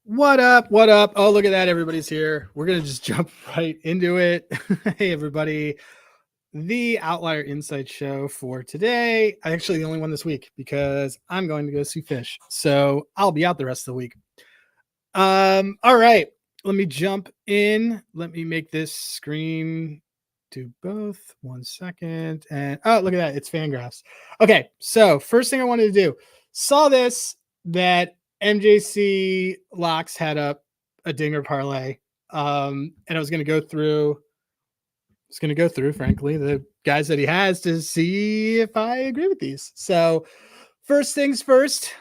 What up? What up? Oh, look at that. Everybody's here. We're going to just jump right into it. Hey, everybody. The Outlier Insight Show for today. I'm actually the only one this week because I'm going to go see Fish. So I'll be out the rest of the week. All right. Let me jump in. Let me make this screen do both. 1 second. And oh, look at that. It's Fangraphs. Okay. So first thing I wanted to do, saw this that MJC Locks had up a dinger parlay. And I was going to go through, frankly, the guys that he has to see if I agree with these. So first things first,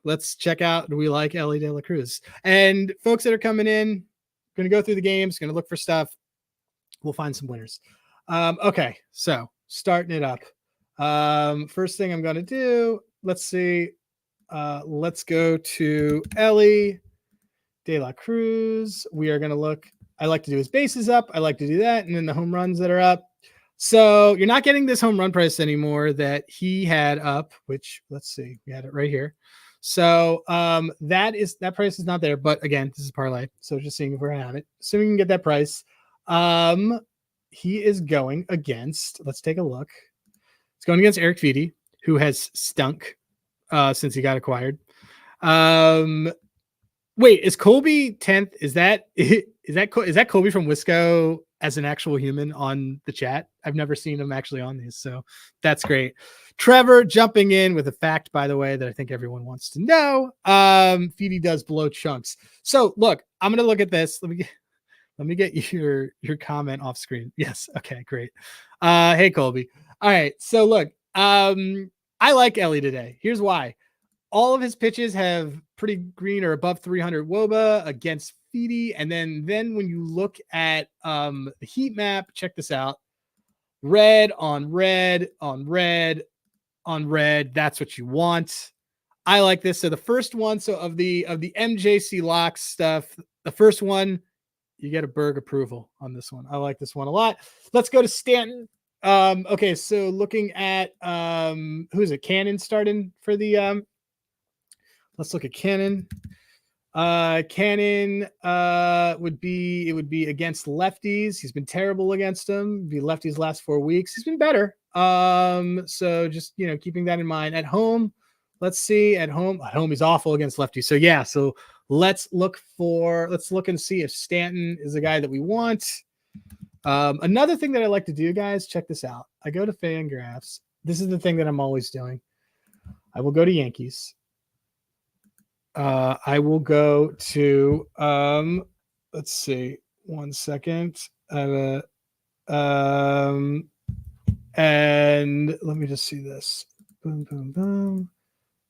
let's check out, do we like Ellie De La Cruz? And folks that are coming in, going to go through the games, going to look for stuff. We'll find some winners. Okay, so starting it up. First thing I'm going to do, let's see. Let's go to Ellie De La Cruz. We are going to look. I like to do his bases up. I like to do that. And then the home runs that are up. So you're not getting this home run price anymore that he had up, which let's see. We had it right here. So that price is not there. But again, this is parlay. So just seeing if we're going to have it. Assuming we can get that price. He is going against, let's take a look. It's going against Eric Feedy, who has stunk since he got acquired. Wait, is Colby 10th? Is that Colby from Wisco as an actual human on the chat? I've never seen him actually on these, so that's great. Trevor jumping in with a fact, by the way, that I think everyone wants to know. Feedy does blow chunks. So look, I'm gonna look at this. Let me get your comment off screen. Yes, okay, great. Hey Colby. All right, so look, I like Ellie today. Here's why. All of his pitches have pretty green or above 300 WOBA against Feedy. And then when you look at the heat map, check this out. Red on red on red on red. That's what you want. I like this. So the first one, so of the MJC Locks stuff, the first one, you get a Berg approval on this one. I like this one a lot. Let's go to Stanton. Okay, so looking at who is it? Cannon starting for the let's look at Cannon. Cannon would be against lefties. He's been terrible against them. It'd be lefties last 4 weeks. He's been better. So just keeping that in mind. At home, let's see. At home he's awful against lefties. So yeah, so let's look and see if Stanton is the guy that we want. Another thing that I like to do, guys, check this out. I go to Fangraphs. This is the thing that I'm always doing. I will go to Yankees. I will go to let's see, 1 second. And let me just see this. Boom, boom, boom.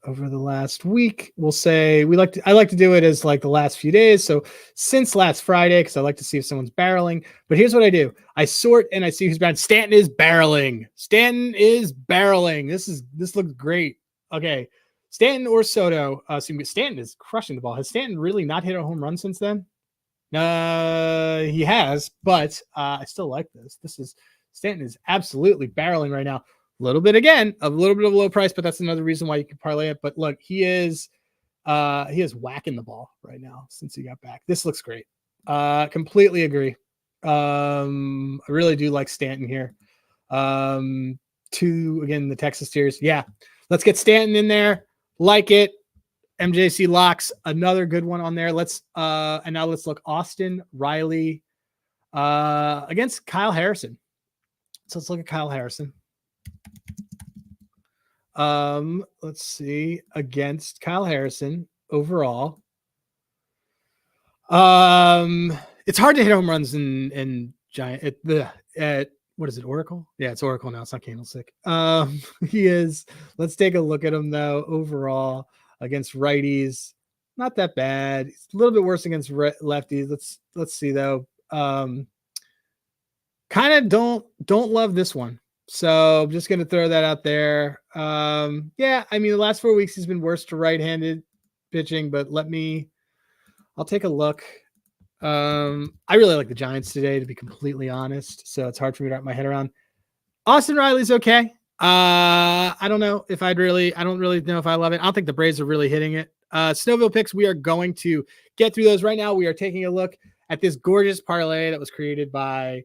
Over the last week, we'll say I like to do it as like the last few days. So since last Friday, because I like to see if someone's barreling. But here's what I do. I sort and I see who's barreling. Stanton is barreling. This looks great. Okay. Stanton or Soto. Stanton is crushing the ball. Has Stanton really not hit a home run since then? He has, but I still like this. Stanton is absolutely barreling right now. A little bit of low price, but that's another reason why you can parlay it. But look, he is whacking the ball right now since he got back. This looks great. Completely agree. I really do like Stanton here. The Texas Tears. Yeah, let's get Stanton in there. Like it. MJC Locks, another good one on there. And now let's look Austin Riley against Kyle Harrison. So let's look at Kyle Harrison. Let's see, against Kyle Harrison overall. It's hard to hit home runs in Giant at what is it, Oracle? Yeah, it's Oracle now. It's not Candlestick. He is. Let's take a look at him though. Overall, against righties, not that bad. It's a little bit worse against lefties. Let's see though. Kind of don't love this one. So I'm just gonna throw that out there. Yeah, I mean the last 4 weeks he's been worse to right-handed pitching, but I'll take a look. I really like the Giants today, to be completely honest. So it's hard for me to wrap my head around. Austin Riley's okay. I don't know if I don't really know if I love it. I don't think the Braves are really hitting it. Snowville picks, we are going to get through those right now. We are taking a look at this gorgeous parlay that was created by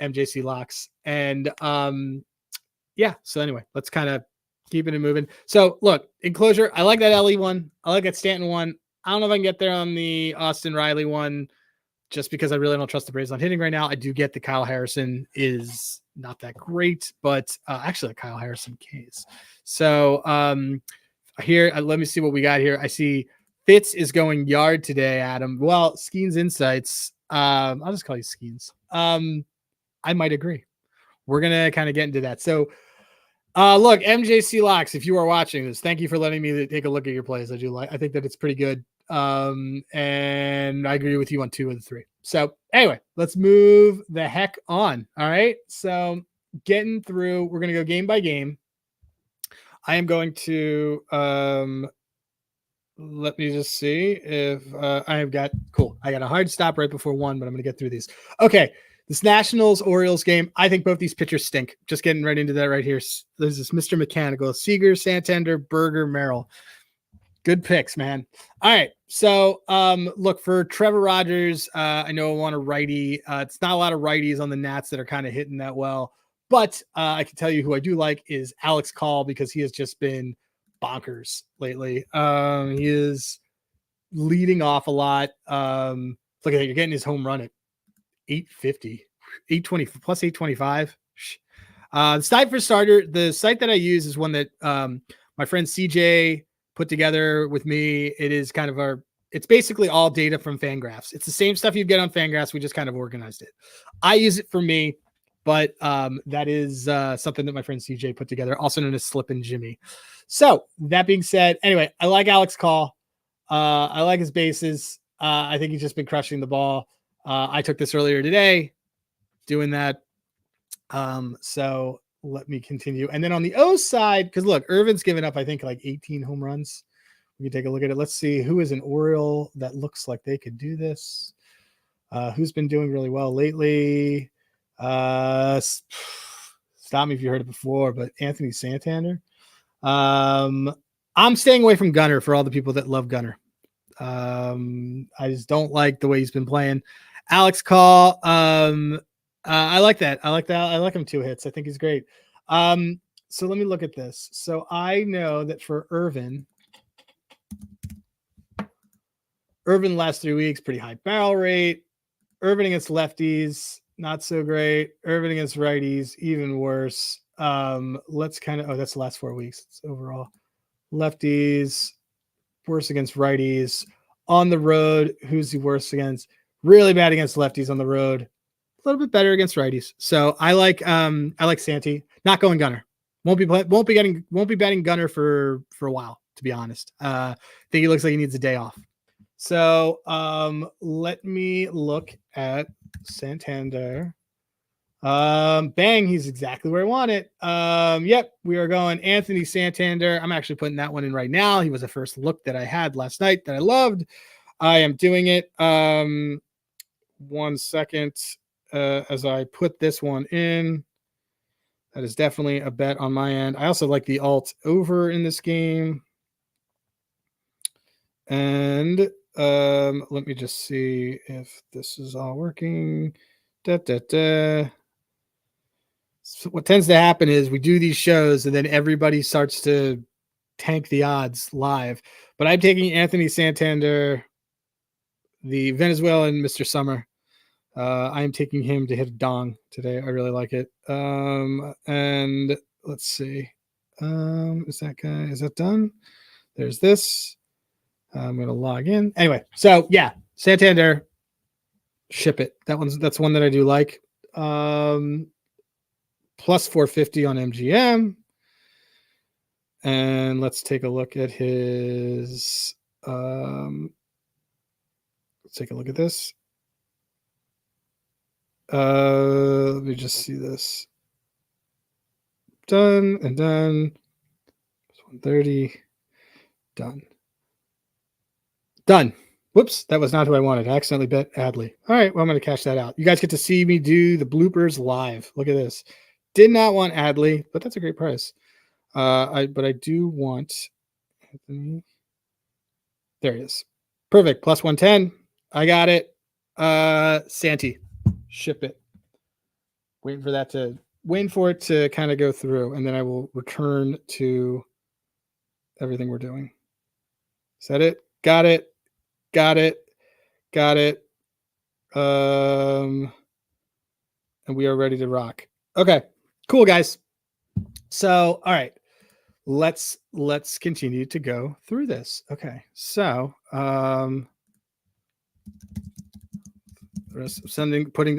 MJC Locks. And yeah, so anyway, let's kind of keep it moving. So look, enclosure, I like that Ellie one. I like that Stanton one. I don't know if I can get there on the Austin Riley one, just because I really don't trust the Braves on hitting right now. I do get that Kyle Harrison is not that great, but actually Kyle Harrison case. So here, let me see what we got here. I see Fitz is going yard today, Adam. Well, Skeens Insights. I'll just call you Skeens. I might agree. We're going to kind of get into that. So look, MJC Locks, if you are watching this, thank you for letting me take a look at your plays. I think that it's pretty good. And I agree with you on 2 of the 3. So anyway, let's move the heck on. All right. So getting through, we're going to go game by game. I am going to, let me just see if I have got, cool. I got a hard stop right before 1, but I'm going to get through these. Okay. This Nationals-Orioles game, I think both these pitchers stink. Just getting right into that right here. There's this Mr. Mechanical, Seager, Santander, Berger, Merrill. Good picks, man. All right. So, look, for Trevor Rogers, I know I want a righty. It's not a lot of righties on the Nats that are kind of hitting that well. But I can tell you who I do like is Alex Call, because he has just been bonkers lately. He is leading off a lot. Look at that. You're getting his home run at 850, 820 plus 825. The site for starter, the site that I use is one that my friend CJ put together with me. It is kind of it's basically all data from Fangraphs. It's the same stuff you'd get on Fangraphs. We just kind of organized it. I use it for me, but that is something that my friend CJ put together, also known as Slippin' Jimmy. So that being said, anyway, I like Alex Call. I like his bases. I think he's just been crushing the ball. I took this earlier today, doing that. So let me continue. And then on the O side, because look, Irvin's given up, I think, like 18 home runs. We can take a look at it. Let's see who is an Oriole that looks like they could do this. Who's been doing really well lately? Stop me if you heard it before, but Anthony Santander. I'm staying away from Gunner for all the people that love Gunner. I just don't like the way he's been playing. Alex Call. I like that. I like that. I like him 2 hits. I think he's great. So let me look at this. So I know that for Irvin last 3 weeks, pretty high barrel rate. Irvin against lefties, not so great. Irvin against righties, even worse. Let's kind of, that's the last 4 weeks. It's overall. Lefties, worse against righties. On the road, who's he worse against? Really bad against lefties on the road. A little bit better against righties. So I like Santy. Not going Gunner. Won't be betting Gunner for a while, to be honest. I think he looks like he needs a day off. So let me look at Santander. Bang, he's exactly where I want it. Yep, we are going Anthony Santander. I'm actually putting that one in right now. He was the first look that I had last night that I loved. I am doing it. 1 second as I put this one in. That is definitely a bet on my end. I also like the alt over in this game. And let me just see if this is all working. So what tends to happen is we do these shows and then everybody starts to tank the odds live. But I'm taking Anthony Santander, the Venezuelan Mr. Summer. I am taking him to hit a dong today. I really like it. And let's see. Is that done? There's this. I'm going to log in. Anyway, so yeah, Santander, ship it. That's one that I do like. Plus 450 on MGM. And let's take a look at his, let's take a look at this. Let me just see this. Done and done. 130. Done. Done. Whoops, that was not who I wanted. I accidentally bet Adley. All right, well, I'm going to cash that out. You guys get to see me do the bloopers live. Look at this. Did not want Adley, but that's a great price. But I do want Anthony There it is. Perfect. Plus 110. I got it. Santi, ship it. Waiting for it to kind of go through, and then I will return to everything we're doing. Is that it? Got it. Got it. Got it. And we are ready to rock. Okay, cool, guys. So, all right, let's continue to go through this. Okay, so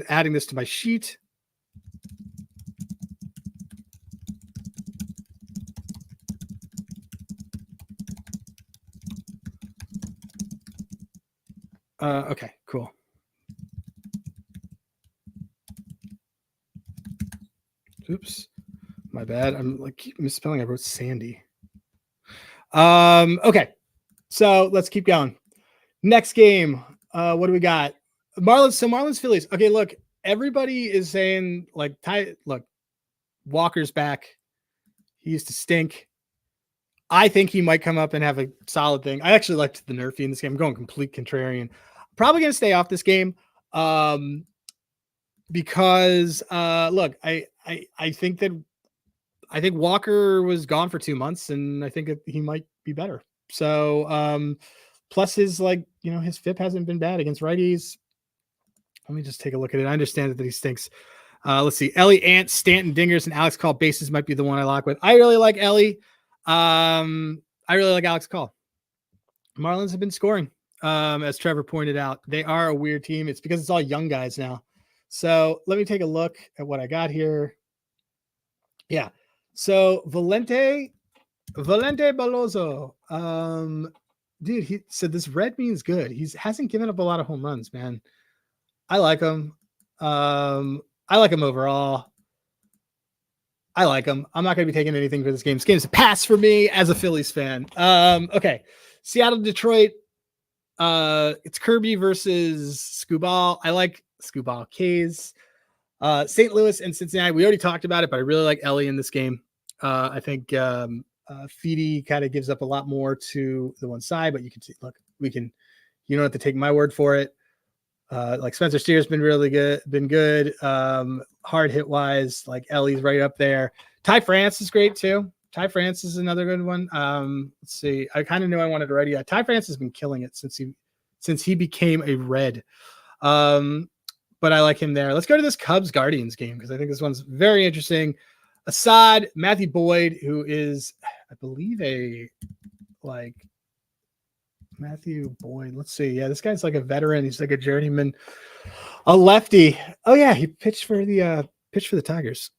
adding this to my sheet. Okay, cool. Oops, my bad. I'm like keep misspelling. I wrote Sandy. Okay, so let's keep going. Next game. What do we got? Marlins. So Marlins Phillies. Okay, look, everybody is saying like, look, Walker's back. He used to stink. I think he might come up and have a solid thing. I actually liked the Nerfy in this game. I'm going complete contrarian. Probably going to stay off this game because look, I think Walker was gone for 2 months, and I think that he might be better. So plus his his FIP hasn't been bad against righties. Let me just take a look at it. I understand that he stinks. Let's see. Ellie, Ant, Stanton, Dingers, and Alex Call bases might be the one I lock with. I really like Ellie. I really like Alex Call. Marlins have been scoring, as Trevor pointed out. They are a weird team. It's because it's all young guys now. So let me take a look at what I got here. Yeah. So Valente Balozo. Dude, he said this red means good. He hasn't given up a lot of home runs, man. I like him. I like him overall. I like him. I'm not going to be taking anything for this game. This game is a pass for me as a Phillies fan. Okay. Seattle, Detroit. It's Kirby versus Skubal. I like Skubal. K's. St. Louis and Cincinnati. We already talked about it, but I really like Ellie in this game. I think Feedy kind of gives up a lot more to the one side, but you can see, look, you don't have to take my word for it. Like Spencer Steer's been really good. Hard hit wise, like Ellie's right up there. Ty France is great too. Ty France is another good one. Let's see. I kind of knew I wanted to write. Ty France has been killing it since he became a Red. But I like him there. Let's go to this Cubs Guardians game because I think this one's very interesting. Assad, Matthew Boyd, who is, I believe, Matthew Boyd. Let's see. Yeah, this guy's like a veteran. He's like a journeyman, a lefty. Oh yeah, he pitched for the Tigers.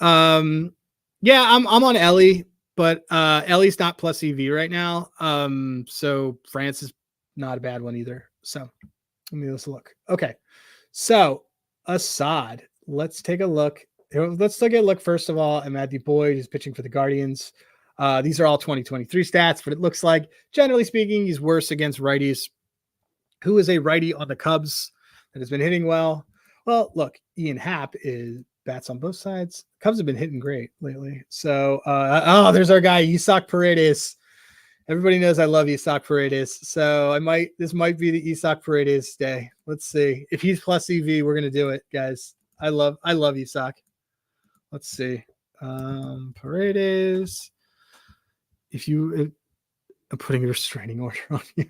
Yeah, I'm on Ellie, but Ellie's not plus EV right now. So France is not a bad one either. So let's look. Okay, so Assad. Let's take a look. Let's look first of all at Matthew Boyd, who's pitching for the Guardians. These are all 2023 stats, but it looks like, generally speaking, he's worse against righties. Who is a righty on the Cubs that has been hitting well? Well, look, Ian Happ bats on both sides. Cubs have been hitting great lately. So, there's our guy, Isak Paredes. Everybody knows I love Isak Paredes. So this might be the Isak Paredes day. Let's see. If he's plus EV, we're going to do it, guys. I love Isak. Let's see. Paredes. I'm putting a restraining order on you.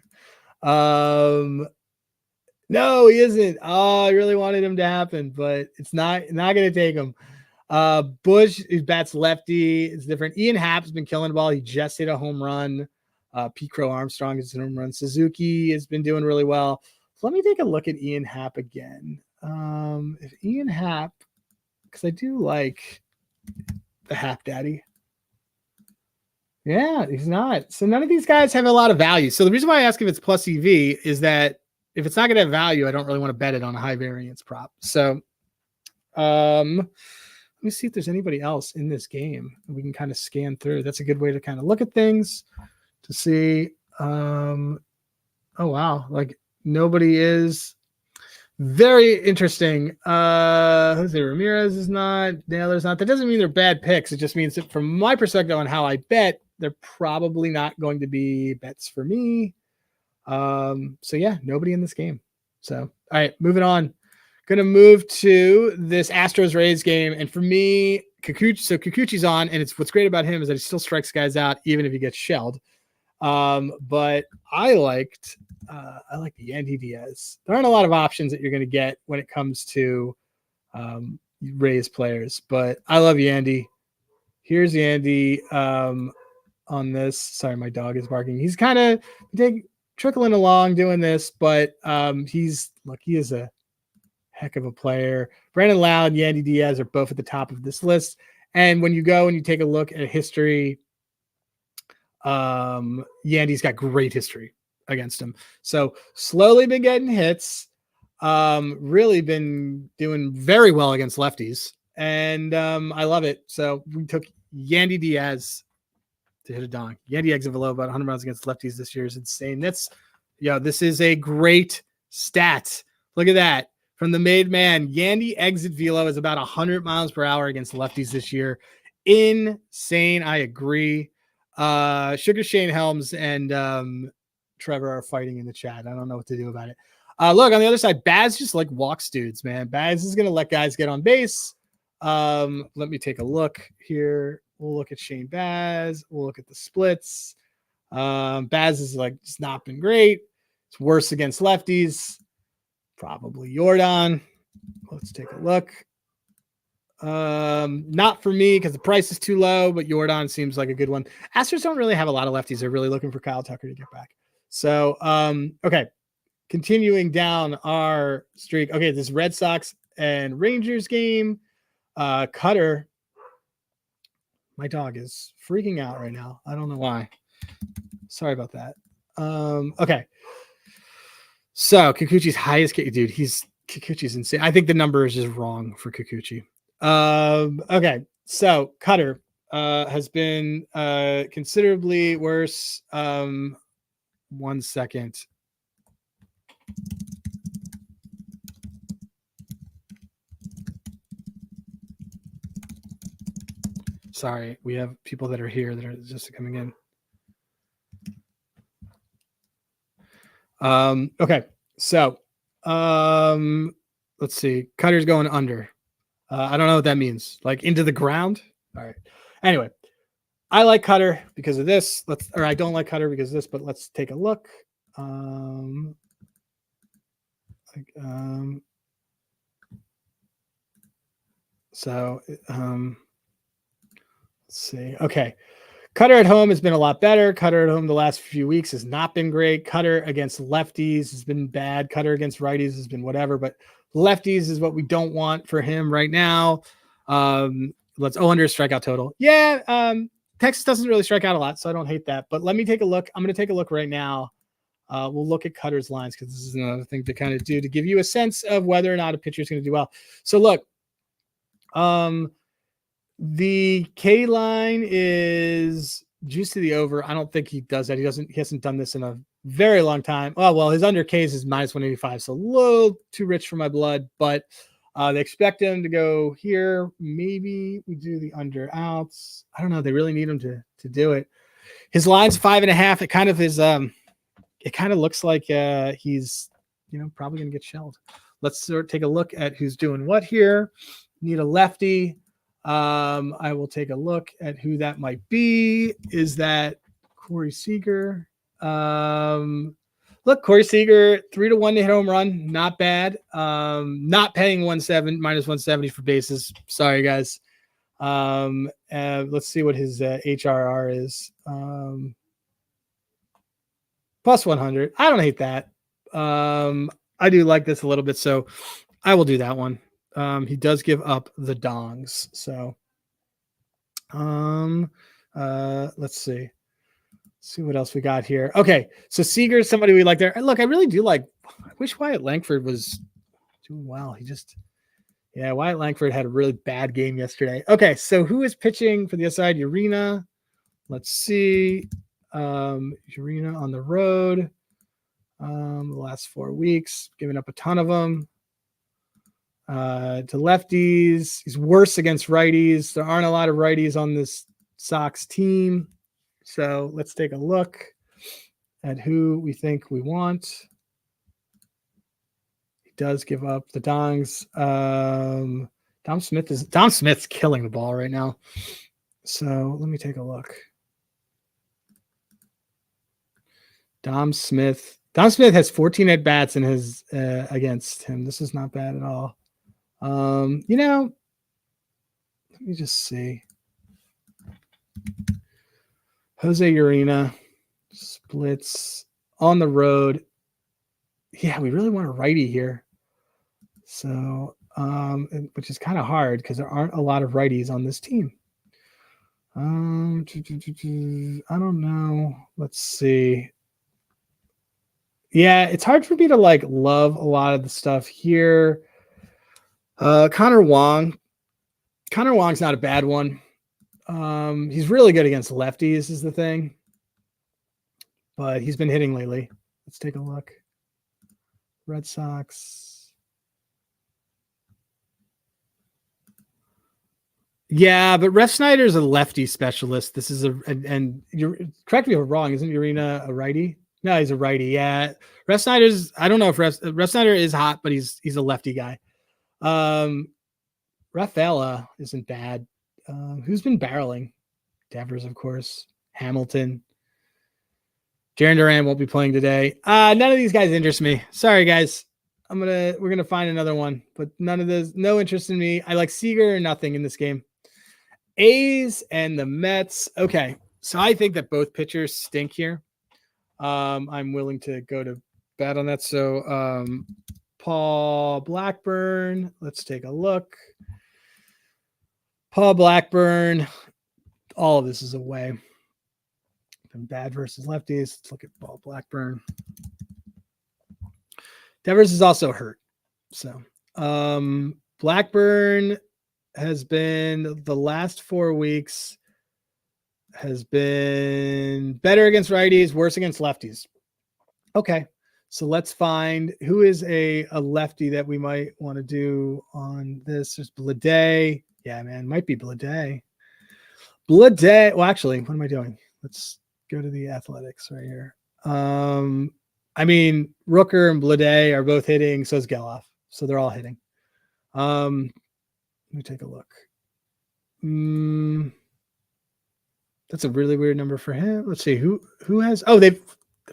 No, he isn't. Oh, I really wanted him to happen, but it's not going to take him. Bush, who bats lefty, is different. Ian Happ's been killing the ball. He just hit a home run. Pete Crow Armstrong is a home run. Suzuki has been doing really well. So let me take a look at Ian Happ again. If Ian Happ, because I do like the Happ Daddy. Yeah, he's not. So none of these guys have a lot of value. So the reason why I ask if it's plus EV is that if it's not going to have value, I don't really want to bet it on a high variance prop. So let me see if there's anybody else in this game we can kind of scan through. That's a good way to kind of look at things to see. Oh, wow. Like nobody is. Very interesting. Jose Ramirez is not. Naylor's not. That doesn't mean they're bad picks. It just means that from my perspective on how I bet, they're probably not going to be bets for me. So yeah, nobody in this game. So all right, moving on. Gonna move to this Astros Rays game, and for me, Kikuchi's on, and it's what's great about him is that he still strikes guys out even if he gets shelled. But I liked Yandy Diaz. There aren't a lot of options that you're gonna get when it comes to Rays players, but I love Yandy. Here's Yandy on this. Sorry, my dog is barking. He's kind of trickling along doing this, but he is a heck of a player. Brandon Loud, Yandy Diaz are both at the top of this list. And when you go and you take a look at history, Yandy's got great history against him. So slowly been getting hits. Really been doing very well against lefties. And I love it. So we took Yandy Diaz to hit a dong. Yandy exit below about 100 miles against lefties this year is insane. This is a great stat. Look at that. From the made man, Yandy exit velo is about 100 miles per hour against lefties this year. Insane. I agree. Sugar Shane Helms and Trevor are fighting in the chat. I don't know what to do about it. Look, on the other side, Baz just like walks dudes, man. Baz is going to let guys get on base. Let me take a look here. We'll look at Shane Baz. We'll look at the splits. Baz is like just not been great. It's worse against lefties. Probably Jordan. Let's take a look. Not for me because the price is too low, but Jordan seems like a good one. Astros don't really have a lot of lefties. They're really looking for Kyle Tucker to get back. So, okay. Continuing down our streak. Okay, this Red Sox and Rangers game. Cutter. My dog is freaking out right now. I don't know why. Sorry about that. Okay. So Kikuchi's highest, dude. Kikuchi's insane. I think the number is just wrong for Kikuchi. Okay. So Cutter has been considerably worse. 1 second. Sorry, we have people that are here that are just coming in. Okay, so let's see. Cutter's going under. I don't know what that means. Like into the ground. All right. Anyway, I like Cutter because of this. I don't like Cutter because of this, but let's take a look. Let's see. Okay. Cutter at home has been a lot better. Cutter at home the last few weeks has not been great. Cutter against lefties has been bad. Cutter against righties has been whatever, but lefties is what we don't want for him right now. Let's under strikeout total. Yeah. Texas doesn't really strike out a lot, so I don't hate that, but let me take a look. I'm going to take a look right now. We'll look at Cutter's lines because this is another thing to kind of do to give you a sense of whether or not a pitcher is going to do well. So look, the K line is juice to the over. I don't think he does that. He hasn't done this in a very long time. Oh, well, his under Ks is minus 185. So a little too rich for my blood, but they expect him to go here. Maybe we do the under outs. I don't know. They really need him to do it. His line's 5.5. It kind of is, it kind of looks like he's, probably going to get shelled. Let's take a look at who's doing what here. Need a lefty. I will take a look at who that might be. Is that Corey Seager? Look, Corey Seager, 3-1 to hit home run. Not bad. Not paying minus 170 for bases. Sorry, guys. Let's see what his HRR is. Plus 100. I don't hate that. I do like this a little bit, so I will do that one. He does give up the dongs. So, let's see. See what else we got here. Okay. So Seager's somebody we like there. Look, I really do like, I wish Wyatt Langford was doing well. Wyatt Langford had a really bad game yesterday. Okay. So who is pitching for the other side? Urena. Let's see. Urena on the road. The last 4 weeks, giving up a ton of them. To lefties. He's worse against righties. There aren't a lot of righties on this Sox team. So let's take a look. at who we think we want. He does give up the dongs. Dom Smith's killing the ball right now. So let me take a look. Dom Smith has 14 at bats in his against him. This is not bad at all. You know, let me just see. Jose Urena splits on the road. Yeah, we really want a righty here. So, which is kind of hard because there aren't a lot of righties on this team. I don't know. Let's see. Yeah, it's hard for me to like love a lot of the stuff here. Connor Wong's not a bad one. He's really good against lefties is the thing, but he's been hitting lately. Let's take a look. Red Sox. Yeah, but Ref Snyder's a lefty specialist. This is and you're correct me if I'm wrong. Isn't Urena a righty? No, he's a righty. Yeah, Ref Snyder's. I don't know if Ref Snyder is hot, but he's a lefty guy. Rafaela isn't bad. Who's been barreling? Devers, of course. Hamilton. Jarren Duran won't be playing today. None of these guys interest me. Sorry, guys. We're gonna find another one, but none of those. No interest in me. I like Seager or nothing in this game. A's and the Mets. Okay, so I think that both pitchers stink here. I'm willing to go to bat on that. So Paul Blackburn. Let's take a look. Paul Blackburn. All of this is away. Been bad versus lefties. Let's look at Paul Blackburn. Devers is also hurt. So Blackburn has been the last 4 weeks has been better against righties, worse against lefties. Okay. So let's find who is a lefty that we might want to do on this. There's Bleday. Yeah, man, might be Bleday. Bleday. Well, actually, what am I doing? Let's go to the Athletics right here. I mean, Rooker and Bleday are both hitting. So is Geloff. So they're all hitting. Let me take a look. That's a really weird number for him. Let's see who has. Oh, I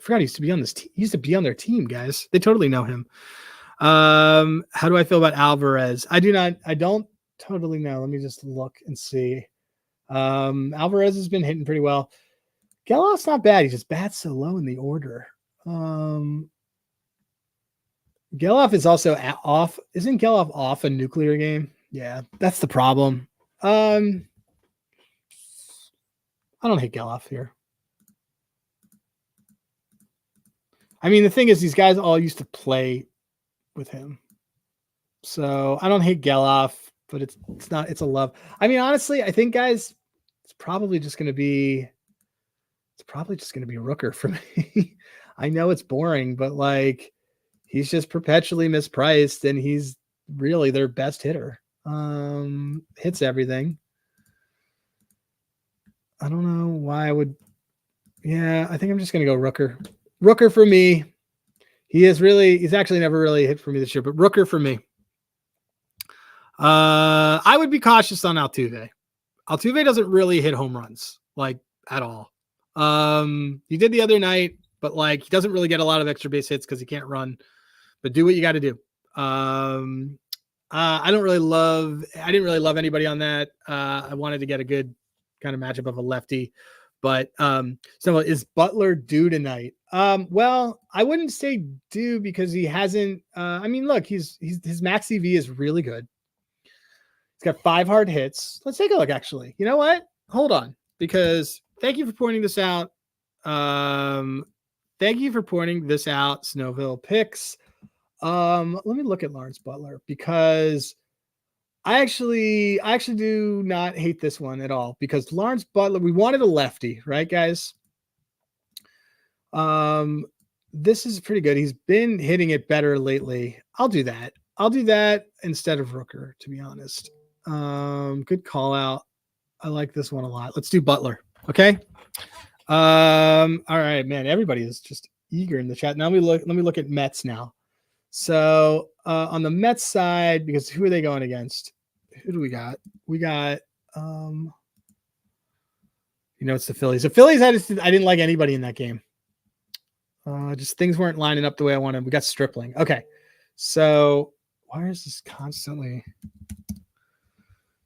forgot he used to be on this team. He used to be on their team, guys. They totally know him. How do I feel about Alvarez? I don't totally know. Let me just look and see. Alvarez has been hitting pretty well. Geloff's not bad. He just bats so low in the order. Geloff is also off. Isn't Geloff off a nuclear game? Yeah, that's the problem. I don't hate Geloff here. I mean, the thing is, these guys all used to play with him. So I don't hate Geloff, but it's a love. I mean, honestly, I think, guys, it's probably just going to be Rooker for me. I know it's boring, but like he's just perpetually mispriced and he's really their best hitter. Hits everything. I don't know why I would. Yeah, I think I'm just going to go Rooker. Rooker for me. He's actually never really hit for me this year, but Rooker for me. I would be cautious on Altuve. Altuve doesn't really hit home runs like at all. He did the other night, but like he doesn't really get a lot of extra base hits because he can't run. But do what you got to do. I didn't really love anybody on that. I wanted to get a good kind of matchup of a lefty, but so is Butler due tonight? Well, I wouldn't say due because he hasn't. I mean, look, his max EV is really good. He's got 5 hard hits. Let's take a look. Actually, you know what? Hold on, because thank you for pointing this out. Thank you for pointing this out. Snowville picks. Let me look at Lawrence Butler because I actually do not hate this one at all because Lawrence Butler, we wanted a lefty, right, guys? This is pretty good. He's been hitting it better lately. I'll do that instead of Rooker, to be honest. Good call out. I like this one a lot. Let's do Butler. Okay. All right, man. Everybody is just eager in the chat. Now let me look at Mets now. So on the Mets side, because who are they going against? Who do we got? We got it's the Phillies. The Phillies, I didn't like anybody in that game. Just things weren't lining up the way I wanted. We got Stripling. Okay. So why is this constantly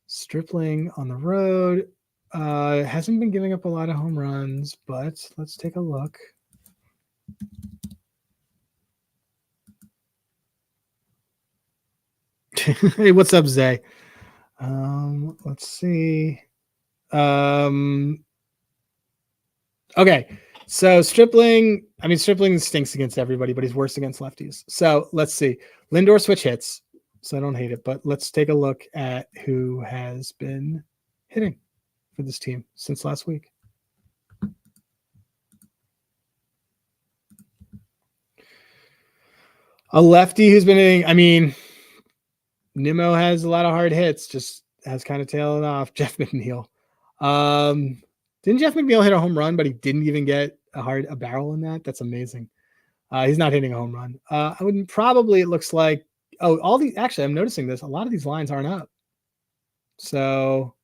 Stripling on the road? Hasn't been giving up a lot of home runs, but let's take a look. Hey, what's up, Zay? Let's see. Okay. So Stripling stinks against everybody, but he's worse against lefties. So let's see. Lindor switch hits. So I don't hate it, but let's take a look at who has been hitting for this team since last week. A lefty who's been hitting, I mean, Nimmo has a lot of hard hits, just has kind of tailed off. Jeff McNeil. Didn't Jeff McNeil hit a home run, but he didn't even get a barrel in that? That's amazing. He's not hitting a home run. I wouldn't probably, it looks like, actually, I'm noticing this. A lot of these lines aren't up. So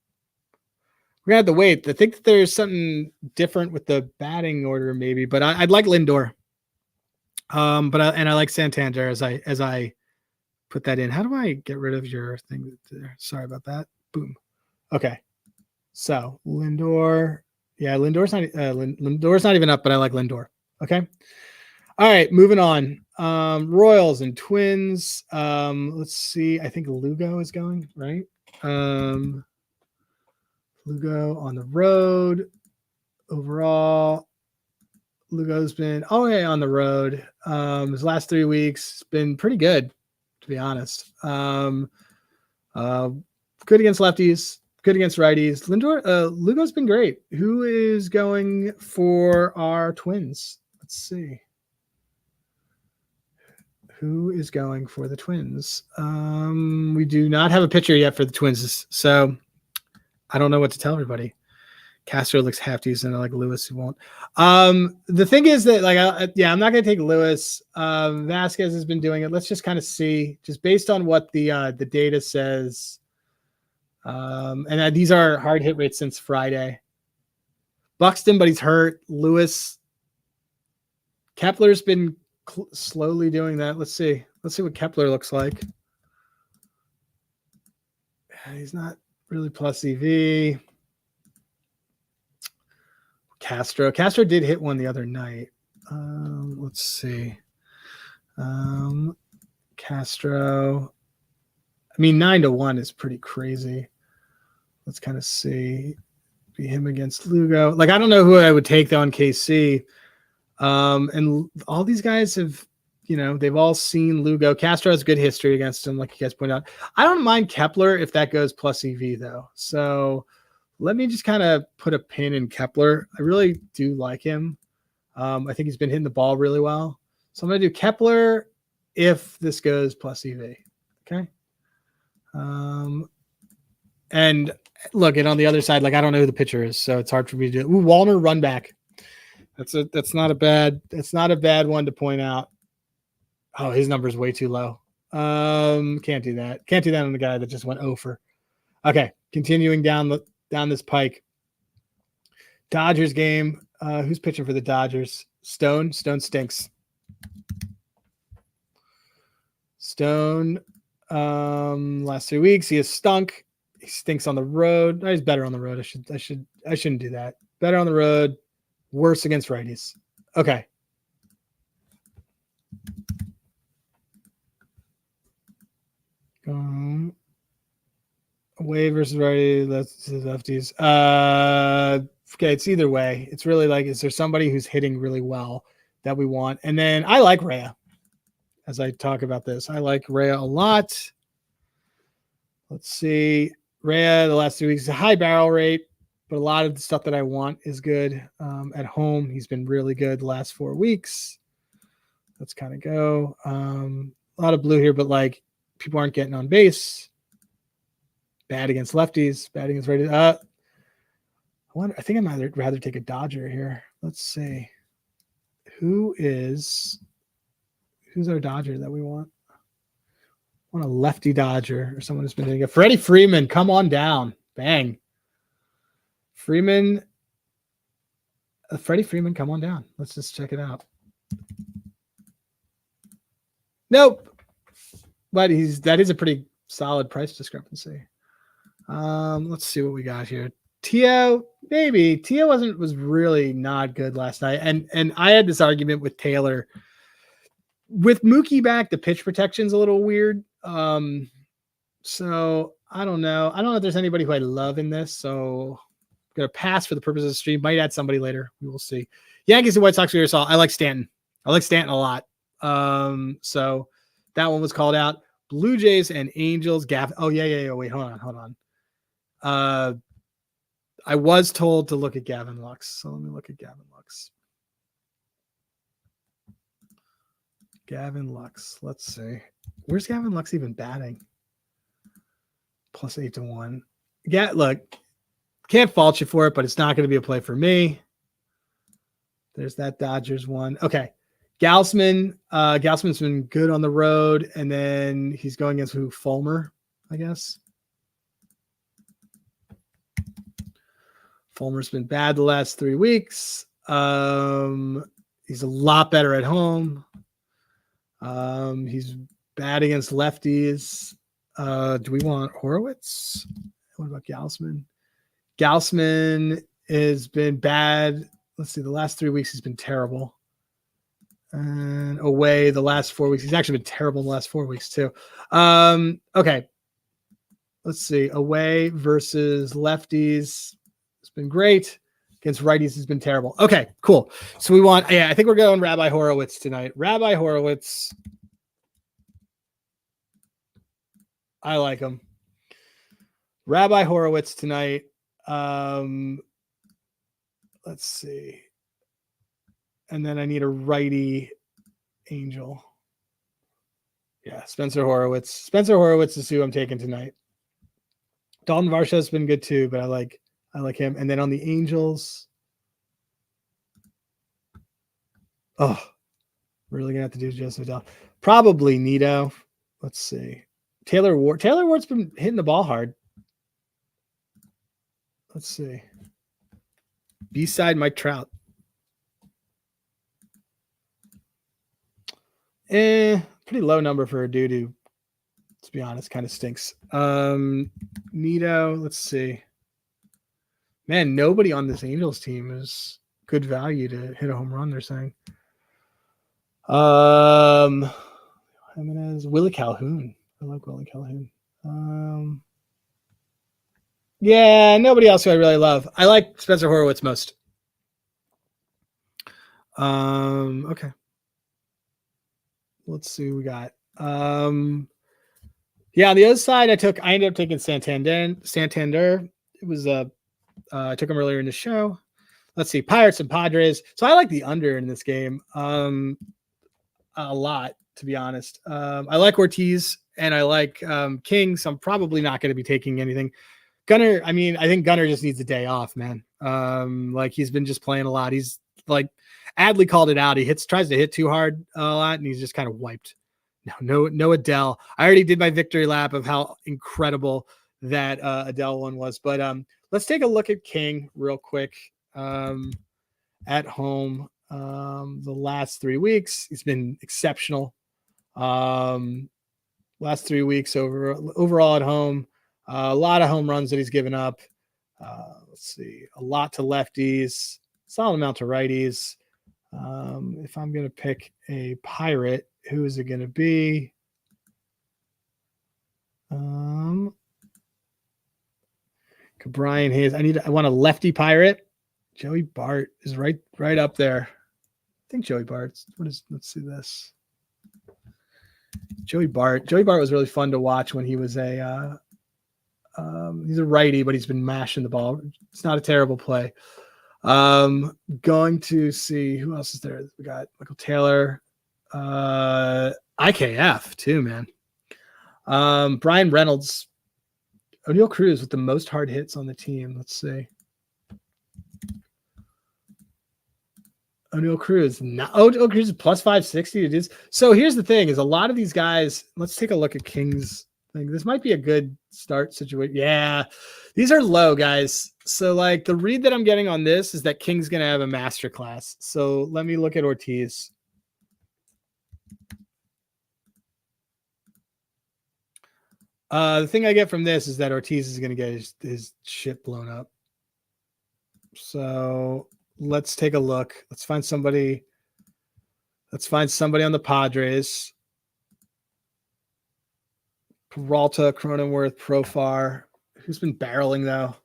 we're going to have to wait. I think that there's something different with the batting order maybe, but I'd like Lindor. I like Santander as I put that in. How do I get rid of your thing there? Sorry about that. Boom. Okay. So Lindor. Yeah, Lindor's not even up, but I like Lindor. Okay. All right, moving on. Royals and Twins. Let's see. I think Lugo is going, right? Lugo on the road. Overall, Lugo's been on the road. His last 3 weeks been pretty good, to be honest. Good against lefties, good against righties. Lugo's been great. Who is going for our Twins? Let's see. Who is going for the Twins? We do not have a pitcher yet for the Twins, so I don't know what to tell everybody. Castro looks half decent. I like Lewis, who won't. The thing is that, I'm not going to take Lewis. Vasquez has been doing it. Let's just kind of see, just based on what the data says. And these are hard hit rates since Friday. Buxton, but he's hurt. Lewis. Kepler's been slowly doing that. Let's see what Kepler looks like. He's not really plus EV. Castro did hit one the other night. Let's see. Castro. I mean, 9-1 is pretty crazy. Let's kind of see. Be him against Lugo. I don't know who I would take though on KC. And all these guys have, they've all seen Lugo. Castro has good history against him, like you guys pointed out. I don't mind Kepler if that goes plus EV though. So let me just kind of put a pin in Kepler. I really do like him. I think he's been hitting the ball really well. So I'm going to do Kepler if this goes plus EV. Okay. And look, and on the other side, I don't know who the pitcher is, so it's hard for me to do. Ooh, Walner run back. That's not a bad one to point out. Oh, his number is way too low. Can't do that. Can't do that on the guy that just went over. Okay, continuing down this pike. Dodgers game. Who's pitching for the Dodgers? Stone. Stone stinks. Stone. Last 3 weeks he has stunk. He stinks on the road. He's better on the road. I shouldn't do that. Better on the road. Worse against righties. Okay. Away versus righty. That's lefties. Okay, it's either way. It's really is there somebody who's hitting really well that we want? And then I like Rhea. As I talk about this, I like Rhea a lot. Let's see. Rhea, the last 2 weeks, a high barrel rate, but a lot of the stuff that I want is good. At home, he's been really good the last 4 weeks. Let's kind of go. A lot of blue here, but people aren't getting on base. Bad against lefties, bad against righties. I think I might rather take a Dodger here. Let's see. Who's our Dodger that we want? Want a lefty Dodger or someone who's been doing it. Freddie Freeman, come on down. Bang. Freeman. Freddie Freeman, come on down. Let's just check it out. Nope. But that is a pretty solid price discrepancy. Let's see what we got here. Tio, maybe. Tio was really not good last night. And I had this argument with Taylor. With Mookie back, the pitch protection's a little weird. So I don't know. I don't know if there's anybody who I love in this. So I'm gonna pass for the purpose of the stream. Might add somebody later. We will see. Yankees and White Sox we saw. I like Stanton. I like Stanton a lot. So that one was called out. Blue Jays and Angels. Oh yeah. Wait, hold on. I was told to look at Gavin Lux. So let me look at Gavin Lux. Gavin Lux. Let's see. Where's Gavin Lux even batting? Plus 8-1. Yeah, look, can't fault you for it, but it's not going to be a play for me. There's that Dodgers one. Okay. Gausman. Gausman's been good on the road, and then he's going against who? Fulmer, I guess. Fulmer's been bad the last 3 weeks. He's a lot better at home. He's bad against lefties. Do we want Horowitz? What about Gausman? Gausman has been bad. Let's see. The last 3 weeks he's been terrible. And away the last 4 weeks. He's actually been terrible the last 4 weeks too. Okay. Let's see. Away versus lefties. It's been great. Against righties has been terrible. Okay, cool. So we want, I think we're going Rabbi Horowitz tonight. Rabbi Horowitz. I like him. Rabbi Horowitz tonight. Let's see. And then I need a righty Angel. Yeah, Spencer Horowitz. Spencer Horowitz is who I'm taking tonight. Dalton Varsho's been good too, but I like him. And then on the Angels, really gonna have to do Joseph Dell. Probably Nito. Let's see. Taylor Ward. Taylor Ward's been hitting the ball hard. Let's see. B-side Mike Trout. Pretty low number for a dude who, to be honest, kind of stinks. Nito, let's see. Man, nobody on this Angels team is good value to hit a home run, they're saying. Jimenez, Willie Calhoun. I like Willie Calhoun. Yeah, nobody else who I really love. I like Spencer Horowitz most. Okay. Let's see what we got. On the other side, I ended up taking Santander. It was I took him earlier in the show. Let's see, Pirates and Padres. So I like the under in this game a lot, to be honest. I like Ortiz and I like King, so I'm probably not going to be taking anything. Gunnar, I think Gunnar just needs a day off, man. He's been just playing a lot. He's like Adley called it out. He tries to hit too hard a lot, and he's just kind of wiped. No Adele. I already did my victory lap of how incredible that Adele one was. But let's take a look at King real quick. At home, the last 3 weeks, he's been exceptional. Last 3 weeks overall at home, a lot of home runs that he's given up. Let's see, a lot to lefties, solid amount to righties. If I'm going to pick a Pirate, who is it going to be? Brian Hayes. I want a lefty Pirate. Joey Bart is right up there. I think Joey Bart. Let's see this. Joey Bart. Joey Bart was really fun to watch when he was he's a righty, but he's been mashing the ball. It's not a terrible play. Going to see who else is there. We got Michael Taylor, IKF too, man. Brian Reynolds, O'Neal Cruz with the most hard hits on the team. Let's see. O'Neal Cruz. No, O'Neal Cruz is plus 560. It is. So here's the thing: is a lot of these guys. Let's take a look at King's thing. This might be a good start situation. Yeah, these are low, guys. So like the read that I'm getting on this is that King's gonna have a master class. So let me look at Ortiz. The thing I get from this is that Ortiz is gonna get his shit blown up. So let's take a look. Let's find somebody. Let's find somebody on the Padres. Peralta, Cronenworth, Profar. Who's been barreling though?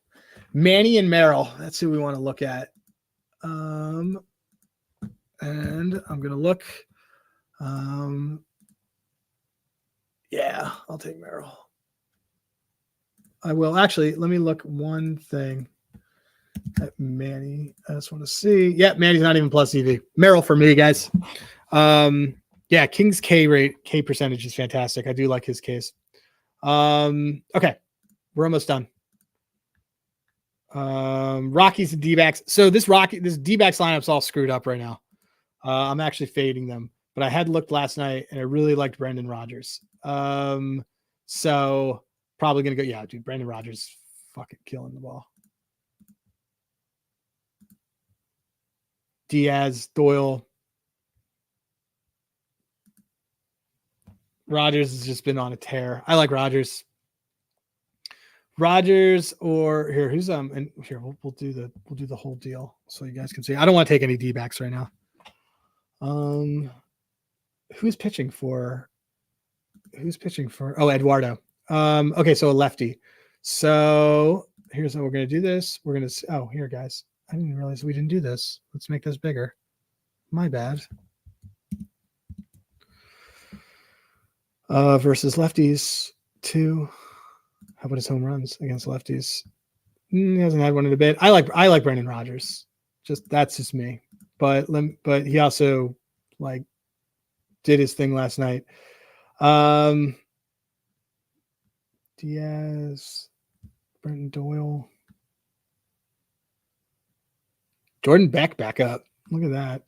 Manny and Merrill. That's who we want to look at. And I'm gonna look. Yeah, I'll take Merrill. I will actually. Let me look one thing at Manny. I just want to see. Yeah, Manny's not even plus EV. Merrill for me, guys. Yeah, King's K percentage is fantastic. I do like his case. Okay, we're almost done. Rockies and D-backs. So this D-backs lineup's all screwed up right now. I'm actually fading them, but I had looked last night and I really liked Brendan Rodgers. So probably gonna go. Yeah, dude, Brendan Rodgers fucking killing the ball. Diaz, Doyle. Rodgers has just been on a tear. I like Rodgers. Rodgers or here, who's and here we'll do the whole deal so you guys can see. I don't want to take any D-backs right now. Who's pitching for? Oh, Eduardo. Okay, so a lefty. So here's how we're gonna do this. We're gonna here, guys. I didn't realize we didn't do this. Let's make this bigger. My bad. Versus lefties, 2. How about his home runs against lefties? He hasn't had one in a bit. I like Brendan Rodgers. That's just me. But he also like did his thing last night. Diaz, Brenton Doyle, Jordan Beck back up. Look at that.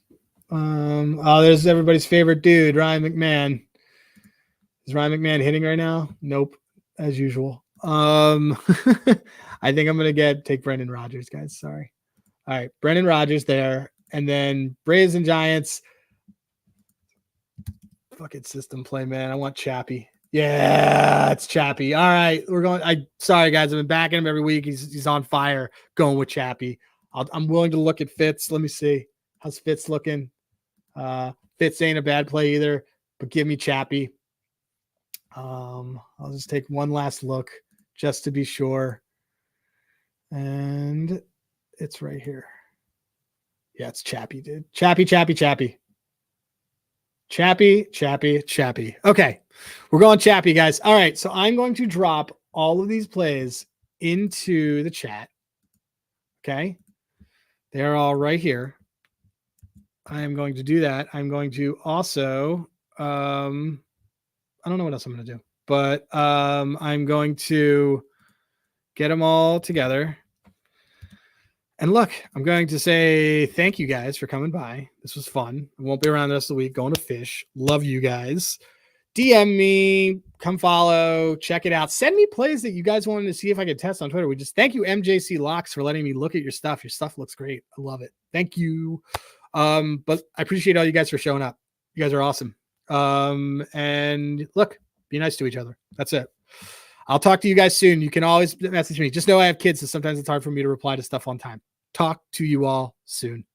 There's everybody's favorite dude, Ryan McMahon. Is Ryan McMahon hitting right now? Nope, as usual. I think I'm gonna take Brendan Rodgers, guys. Sorry. All right, Brendan Rodgers there, and then Braves and Giants. Fucking system play, man. I want Chappie. Yeah, it's Chappie. All right, we're going. Sorry, guys. I've been backing him every week. He's on fire. Going with Chappie. I'm willing to look at Fitz. Let me see. How's Fitz looking? Fitz ain't a bad play either, but give me Chappie. I'll just take one last look just to be sure. And it's right here. Yeah, it's Chappie, dude. Chappie. Okay, we're going Chappie, guys. All right, so I'm going to drop all of these plays into the chat. Okay, they're all right here. I am going to do that. I'm going to also, I don't know what else I'm going to do, but I'm going to get them all together. And look, I'm going to say thank you guys for coming by. This was fun. I won't be around the rest of the week going to fish. Love you guys. DM me, come follow, check it out. Send me plays that you guys wanted to see if I could test on Twitter. We just thank you, MJC Locks, for letting me look at your stuff. Your stuff looks great. I love it. Thank you. But I appreciate all you guys for showing up. You guys are awesome. And look, be nice to each other. That's it. I'll talk to you guys soon. You can always message me. Just know I have kids, so sometimes it's hard for me to reply to stuff on time. Talk to you all soon.